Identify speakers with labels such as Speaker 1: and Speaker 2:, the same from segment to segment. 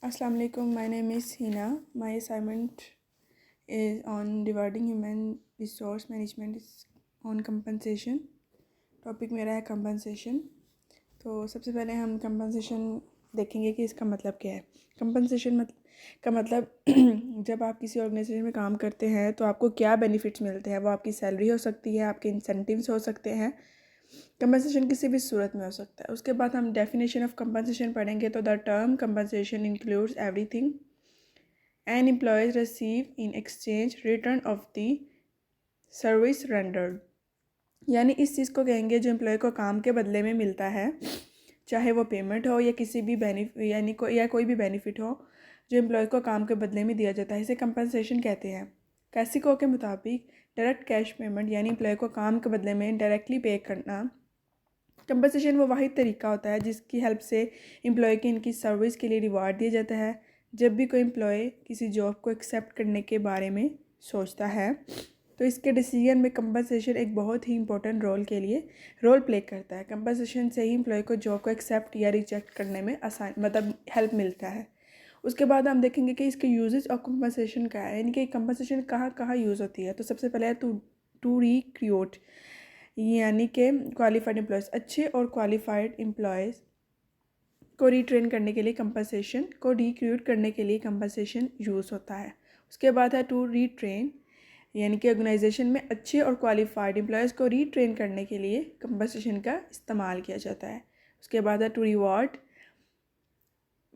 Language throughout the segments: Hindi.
Speaker 1: Assalamu alaikum. My name is Hina. My assignment is on dividing human resource management is on compensation. Topic मेरा है कंपनसेशन। तो सबसे पहले हम कंपनसेशन देखेंगे कि इसका मतलब क्या है। कंपनसेशन का मतलब जब आप किसी ऑर्गेनाइजेशन में काम करते हैं तो आपको क्या बेनिफिट्स मिलते हैं। वो आपकी सैलरी हो सकती है, आपके इंसेंटिव्स हो सकते हैं। कंपनसेशन किसी भी सूरत में हो सकता है। उसके बाद हम डेफिनेशन ऑफ कंपनसेशन पढ़ेंगे। तो the term compensation includes everything an employees receive in exchange return of the service rendered. यानी इस चीज़ को कहेंगे जो एम्प्लॉय को काम के बदले में मिलता है, चाहे वो पेमेंट हो या किसी भी कोई भी बेनिफिट हो जो एम्प्लॉय को काम के बदले में दिया जाता है, इसे कंपनसेशन कहते हैं। कैसिको के मुताबिक डायरेक्ट कैश पेमेंट यानी एम्प्लॉय को काम के बदले में डायरेक्टली पे करना। कंपनसेशन वो वाहिद तरीका होता है जिसकी हेल्प से एम्प्लॉय की इनकी सर्विस के लिए रिवार्ड दिया जाता है। जब भी कोई एम्प्लॉय किसी जॉब को एक्सेप्ट करने के बारे में सोचता है तो इसके डिसीजन में कंपनसेशन एक बहुत ही इंपॉर्टेंट रोल प्ले करता है। कंपनसेशन से ही एम्प्लॉय को जॉब को एक्सेप्ट या रिजेक्ट करने में आसान हेल्प मिलता है। उसके बाद हम देखेंगे कि इसके यूजेस ऑफ कंपनसेशन क्या है, यानी कि कंपनसेशन कहाँ कहाँ यूज़ होती है। तो सबसे पहले है टू रिक्रूट, यानी कि क्वालिफाइड एम्प्लॉयज़, अच्छे और क्वालिफाइड एम्प्लॉयज़ को रीट्रेन करने के लिए कंपनसेशन को रिक्रूट करने के लिए कंपनसेशन यूज़ होता है। उसके बाद है टू रीट्रेन, यानी कि ऑर्गेनाइजेशन में अच्छे और क्वालिफाइड एम्प्लॉयज़ को रीट्रेन करने के लिए कंपनसेशन का इस्तेमाल किया जाता है। उसके बाद है टू रिवॉर्ड,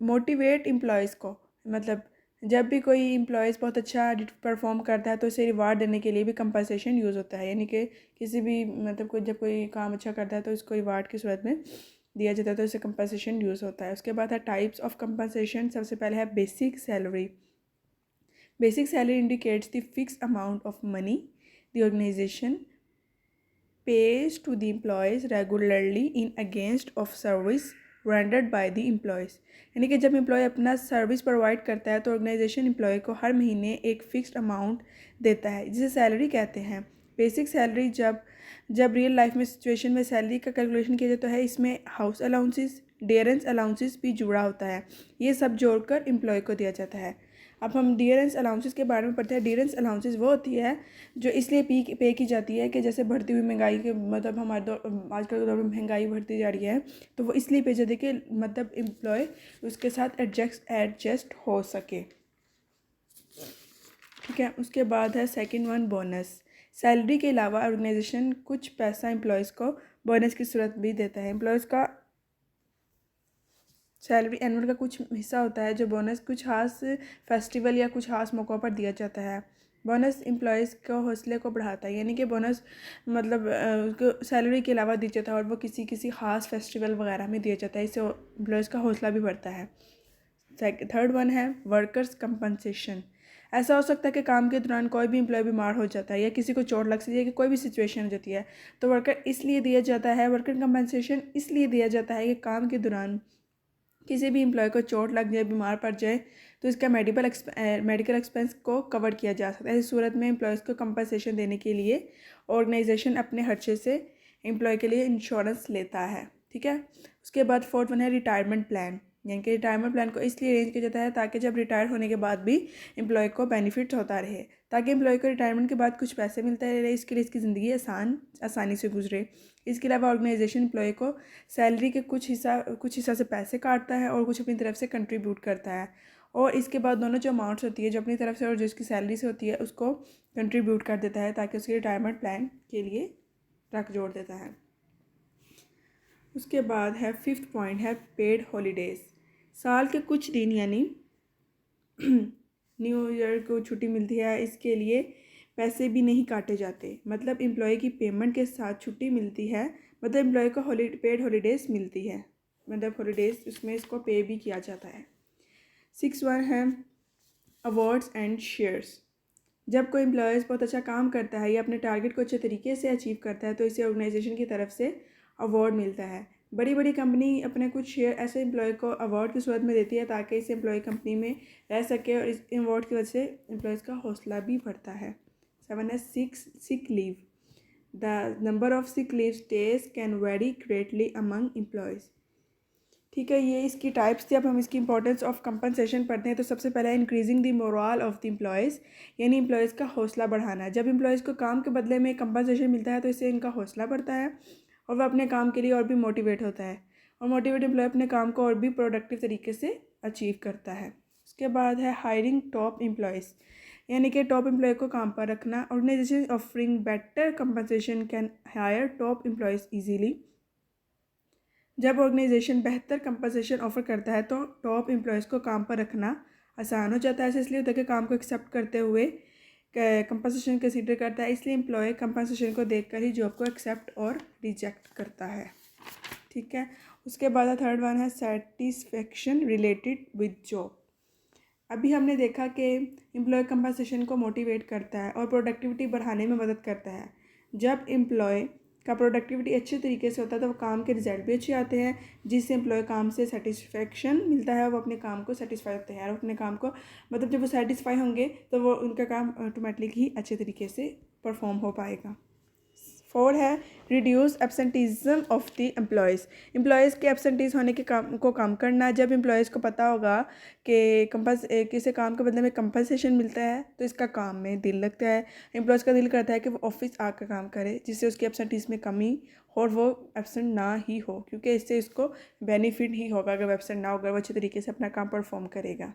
Speaker 1: मोटिवेट एम्प्लॉयज़ को, मतलब जब भी कोई एम्प्लॉयज़ बहुत अच्छा परफॉर्म करता है तो उसे रिवार्ड देने के लिए भी कंपनसेशन यूज़ होता है। यानी कि किसी भी जब कोई काम अच्छा करता है तो उसको रिवार्ड की सूरत में दिया जाता है, तो इसे कंपनसेशन यूज़ होता है। उसके बाद है टाइप्स ऑफ कंपनसेशन। सबसे पहले है basic salary. Basic salary indicates the fix amount of money the organisation pays to the employees regularly in against of service rendered by the employees। यानी कि जब एम्प्लॉय अपना सर्विस प्रोवाइड करता है तो ऑर्गेनाइजेशन एम्प्लॉय को हर महीने एक फिक्स्ड अमाउंट देता है जिसे सैलरी कहते हैं। बेसिक सैलरी जब जब रियल लाइफ में सिचुएशन में सैलरी का कैलकुलेशन किया जाता है, इसमें हाउस अलाउंसेस, डियरेंस अलाउंसेस भी जुड़ा होता है। ये सब जोड़कर एम्प्लॉय को दिया जाता है। अब हम डियरेंस अलाउंसेस के बारे में पढ़ते हैं। डियरेंस अलाउंसेस वो होती है जो इसलिए पे की जाती है कि जैसे बढ़ती हुई महंगाई के हमारे दौर आजकल के दौर में महंगाई बढ़ती जा रही है, तो वो इसलिए पे जाती है कि एम्प्लॉय उसके साथ एडजस्ट हो सके। ठीक है। उसके बाद है सेकंड वन, बोनस। सैलरी के अलावा ऑर्गेनाइजेशन कुछ पैसा एम्प्लॉयज़ को बोनस की सूरत भी देता है। एम्प्लॉयज़ का सैलरी एनुअल का कुछ हिस्सा होता है जो बोनस कुछ खास फेस्टिवल या कुछ खास मौक़ों पर दिया जाता है। बोनस एम्प्लॉयज़ को हौसले को बढ़ाता है, यानी कि बोनस उसको सैलरी के अलावा दिया जाता है और वो किसी किसी ख़ास फेस्टिवल वगैरह में दिया जाता है। इससे एम्प्लॉयज़ का हौसला भी बढ़ता है। थर्ड वन है वर्कर्स कंपनसेशन। ऐसा हो सकता है कि काम के दौरान कोई भी एम्प्लॉय बीमार हो जाता है या किसी को चोट लग सकती है कि कोई भी सिचुएशन हो जाती है, तो वर्कर कंपनसेशन इसलिए दिया जाता है कि काम के दौरान किसी भी एम्प्लॉय को चोट लग जाए, बीमार पड़ जाए, तो इसका मेडिकल एक्सपेंस को कवर किया जा सकता है। इस सूरत में एम्प्लॉयज़ को कंपनसेशन देने के लिए ऑर्गेनाइजेशन अपने खर्चे से एम्प्लॉय के लिए इंश्योरेंस लेता है। ठीक है। उसके बाद फोर्थ वन है रिटायरमेंट प्लान, यानी कि रिटायरमेंट प्लान को इसलिए अरेंज किया जाता है ताकि जब रिटायर होने के बाद भी एम्प्लॉय को बेनिफिट होता रहे, ताकि एम्प्लॉय को रिटायरमेंट के बाद कुछ पैसे मिलते रहे, इसके लिए इसकी ज़िंदगी आसानी से गुजरे। इसके अलावा ऑर्गेनाइजेशन एम्प्लॉय को सैलरी के कुछ हिस्सा से पैसे काटता है और कुछ अपनी तरफ से कंट्रीब्यूट करता है, और इसके बाद दोनों जो अमाउंट्स होती है जो अपनी तरफ से और जो इसकी सैलरी से होती है उसको कंट्रीब्यूट कर देता है ताकि उसके रिटायरमेंट प्लान के लिए रख जोड़ देता है। उसके बाद है फिफ्थ पॉइंट है पेड हॉलीडेज़। साल के कुछ दिन यानी न्यू ईयर को छुट्टी मिलती है, इसके लिए पैसे भी नहीं काटे जाते, मतलब एम्प्लॉय की पेमेंट के साथ छुट्टी मिलती है, मतलब एम्प्लॉय को पेड हॉलीडेज़ मिलती है, मतलब हॉलीडेज़ उसमें इसको पे भी किया जाता है। सिक्स वन है अवार्ड्स एंड शेयर्स। जब कोई एम्प्लॉयज़ बहुत अच्छा काम करता है या अपने टारगेट को अच्छे तरीके से अचीव करता है तो इसे ऑर्गेनाइजेशन की तरफ से अवार्ड मिलता है। बड़ी बड़ी कंपनी अपने कुछ शेयर ऐसे एम्प्लॉय को अवार्ड की सूरत में देती है ताकि इस एम्प्लॉय कंपनी में रह सके, और इस अवार्ड की वजह से एम्प्लॉयज़ का हौसला भी बढ़ता है। सेवन है sick leave. The number of sick leave days can very greatly among employees. ठीक है, ये इसकी टाइप्स थी। अब हम इसकी इंपॉर्टेंस ऑफ कंपनसेशन पढ़ते हैं। तो सबसे पहले increasing the moral of the employees, यानी एम्प्लॉयज़ का हौसला बढ़ाना। जब एम्प्लॉयज़ को काम के बदले में कंपनसेशन मिलता है तो इससे इनका हौसला बढ़ता है और वह अपने काम के लिए और भी मोटिवेट होता है, और मोटिवेट एम्प्लॉय अपने काम को और भी प्रोडक्टिव तरीके से अचीव करता है। उसके बाद है हायरिंग टॉप एम्प्लॉयज़, यानी कि टॉप एम्प्लॉय को काम पर रखना। Organisation offering better compensation can hire top employees easily. जब ऑर्गेनाइजेशन बेहतर कंपनसेशन ऑफर करता है तो टॉप एम्प्लॉयज़ को काम पर रखना आसान हो जाता है। ऐसा इसलिए होता है कि काम को एक्सेप्ट करते हुए कंपनसेशन कंसीडर करता है, इसलिए एम्प्लॉय कंपनसेशन को देखकर ही जॉब को एक्सेप्ट और रिजेक्ट करता है। ठीक है, उसके बाद थर्ड वन है सेटिस्फेक्शन रिलेटेड विद जॉब। अभी हमने देखा कि एम्प्लॉय कंपनसेशन को मोटिवेट करता है और प्रोडक्टिविटी बढ़ाने में मदद करता है। जब एम्प्लॉय का प्रोडक्टिविटी अच्छे तरीके से होता है तो वो काम के रिजल्ट भी अच्छे आते हैं, जिससे एम्प्लॉय काम से सेटिस्फेक्शन मिलता है, वो अपने काम को सेटिस्फाई होते हैं और अपने काम को मतलब जब वो सेटिस्फाई होंगे तो वो उनका काम ऑटोमेटिक ही अच्छे तरीके से परफॉर्म हो पाएगा। 4 है reduce absenteeism of the employees के एब्सेंटीज होने के काम को कम करना। जब एम्प्लॉयज़ को पता होगा कि किसी काम के बदले में कंपनसेशन मिलता है तो इसका काम में दिल लगता है, एम्प्लॉयज़ का दिल करता है कि वो ऑफिस आकर काम करे, जिससे उसकी एब्सेंटीज में कमी और वो एब्सेंट ना ही हो, क्योंकि इससे इसको बेनिफिट ही होगा। अगर वो एब्सेंट ना होगा वो अच्छे तरीके से अपना काम परफॉर्म करेगा।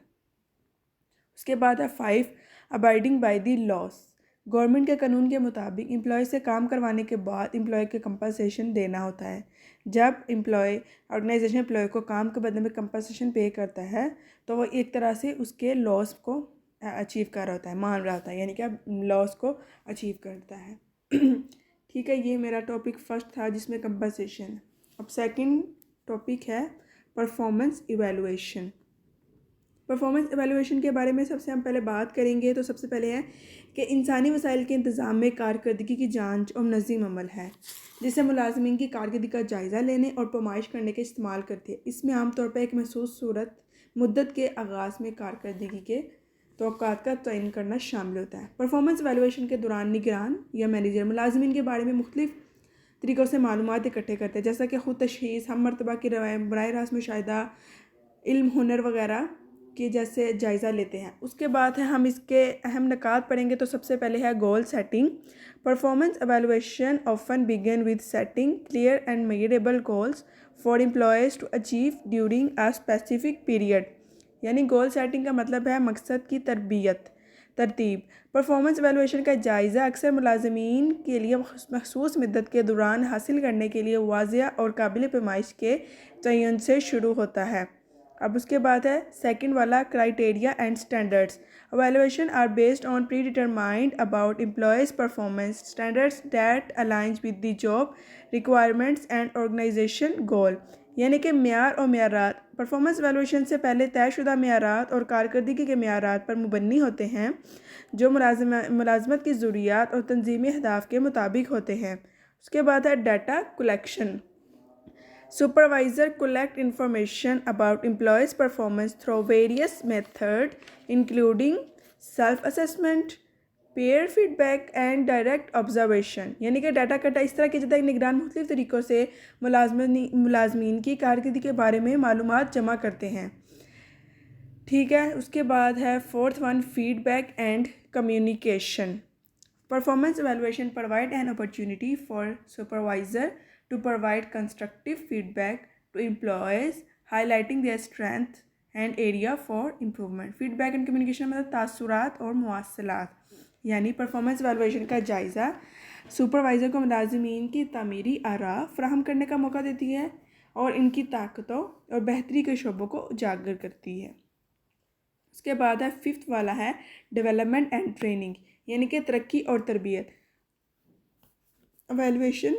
Speaker 1: उसके बाद है 5 abiding by the loss. Government के कानून के मुताबिक एम्प्लॉय से काम करवाने के बाद एम्प्लॉय के कंपनसेशन देना होता है। जब ऑर्गेनाइजेशन एम्प्लॉय को काम के बदले में कंपनसेशन पे करता है तो वो एक तरह से उसके लॉस को अचीव कर रहा होता है, मान रहा होता है, यानी कि अब लॉस को अचीव करता है। ठीक है, ये मेरा टॉपिक फर्स्ट था जिसमें कंपनसेशन। अब सेकंड टॉपिक है परफॉर्मेंस इवैल्यूएशन। परफॉर्मेंस एवेलुएशन के बारे में सबसे हम पहले बात करेंगे। तो सबसे पहले है कि इंसानी वसाइल के इंतज़ाम में कारकर्दगी की जांच और मुनज़्ज़म अमल है, जिसे मुलाजमीन की कारकर्दगी का जायज़ा लेने और पैमाइश करने के इस्तेमाल करते हैं। इसमें आमतौर पर एक महसूस सूरत मुद्दत के आगाज़ में कारकर्दगी के तौक़ात का तयन करना शामिल होता है। परफॉर्मेंस एवेलुएशन के दौरान निगरान या मैनेजर मुलाजमीन के बारे में मुख्तलिफ तरीक़ों से मालूमात इकट्ठे करते हैं, जैसा कि ख़ुद तशख़ीस, हम मरतबा की बराह रास्त मुशाहिदा, इल्म, हुनर वगैरह के जैसे जायज़ा लेते हैं। उसके बाद है हम इसके अहम निकात पढ़ेंगे। तो सबसे पहले है goal setting. Performance evaluation often begin with setting clear and measurable goals for employees to achieve during a specific period, यानी गोल सेटिंग का मतलब है मकसद की तरतीब। परफॉर्मेंस एवेलुएशन का जायज़ा अक्सर मुलाजमीन के लिए मखसूस मुद्दत के दौरान हासिल करने के लिए वाज़िया और काबिल पैमाइश के तयन से शुरू होता है। अब उसके बाद है सेकंड वाला criteria and standards. Evaluation are based on predetermined about employees performance standards that aligns with the job requirements and organisation goal, यानी कि म्यार और म्यारात। परफॉर्मेंस एवेलुएशन से पहले तयशुदा म्यारात और कारकर्दगी के म्यारात पर मुबन्नी होते हैं, जो मुलाजमत की ज़रूरियात और तंजीमी अहदाफ के मुताबिक होते हैं। उसके बाद है data collection. Supervisor collect information about employees' performance through various methods, including self-assessment, peer feedback and direct observation, यानी कि डाटा कटा इस तरह की जाता है। निगरान मुख्तलिफ तरीक़ों से मुलाजमीन की कारकर्दगी के बारे में मालूमात जमा करते हैं। ठीक है, उसके बाद है fourth one feedback and communication. Performance evaluation provide an opportunity for supervisor to provide constructive feedback to employees, highlighting their strength and area for improvement. Feedback and communication मतलब तासुरात और मुवासलात, यानी परफॉर्मेंस एवेलुएशन का जायज़ा सुपरवाइज़र को मुलाजमीन की तामीरी आरा फ्राहम करने का मौका देती है और इनकी ताकतों और बेहतरी के शोबों को उजागर करती है। उसके बाद है फिफ्थ वाला है डेवलपमेंट एंड ट्रेनिंग, यानी कि तरक्की और तरबियत। एवेलुएशन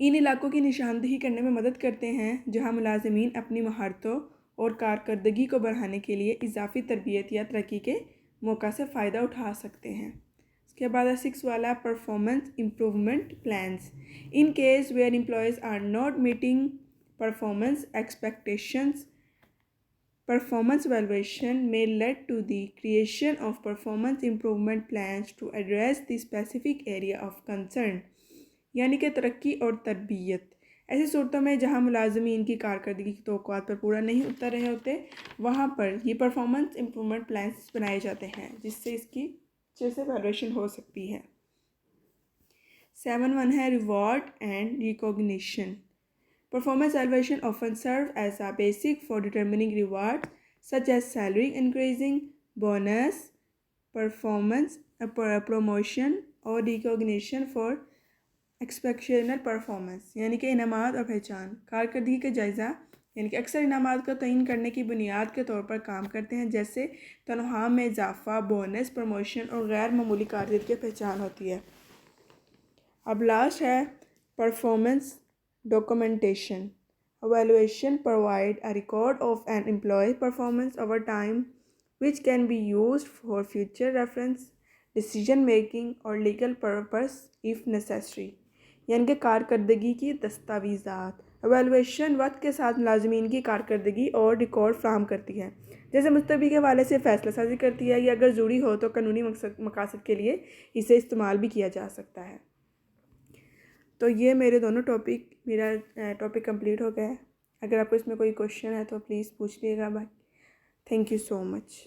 Speaker 1: इन इलाकों की निशानदेही करने में मदद करते हैं जहां मुलाजमीन अपनी महारतों और कारकर्दगी को बढ़ाने के लिए इजाफी तरबियत या तरक्की के मौका से फ़ायदा उठा सकते हैं। उसके बाद 6 वाला performance improvement plans. In case where employees are not meeting performance expectations, performance evaluation may lead to the creation of performance improvement plans to address the specific area of concern, यानी कि तरक्की और तरबियत। ऐसी सूरतों में जहां मुलाजमीन की कारकर्दगी की तवक्कुआत पर पूरा नहीं उतर रहे होते, वहां पर ये परफॉर्मेंस इम्प्रूवमेंट प्लान्स बनाए जाते हैं जिससे इसकी अच्छे से वैल्यूएशन हो सकती है। 7.1 है reward and recognition. Performance evaluation often serve as a basic for determining reward such as salary increasing, bonus, performance, promotion और recognition for exceptional performance, यानी कि इनामात और पहचान कारकर्दगी का जायज़ा यानी कि अक्सर इनामात का तयन करने की बुनियाद के तौर पर काम करते हैं, जैसे तनख्वाह में इजाफा, बोनस, प्रमोशन और गैर मामूली कारकर्दगी की पहचान होती है। अब लास्ट है performance documentation. Evaluation provide a record of an employee's performance over time, which can be used for future reference, decision making or legal purpose if necessary. यानी कि कारकर्दगी की दस्तावेज़ात। एवेलुएशन वक्त के साथ मुलाजमीन की कारकर्दगी और रिकॉर्ड फ्राहम करती है, जैसे मुस्तबी के हवाले से फ़ैसला साजी करती है, या अगर ज़रूरी हो तो कानूनी मकासद के लिए इसे इस्तेमाल भी किया जा सकता है। तो ये मेरे दोनों मेरा टॉपिक कंप्लीट हो गया है। अगर आपको इसमें कोई क्वेश्चन है तो प्लीज़ पूछ लीजिएगा भाई। Thank you so much.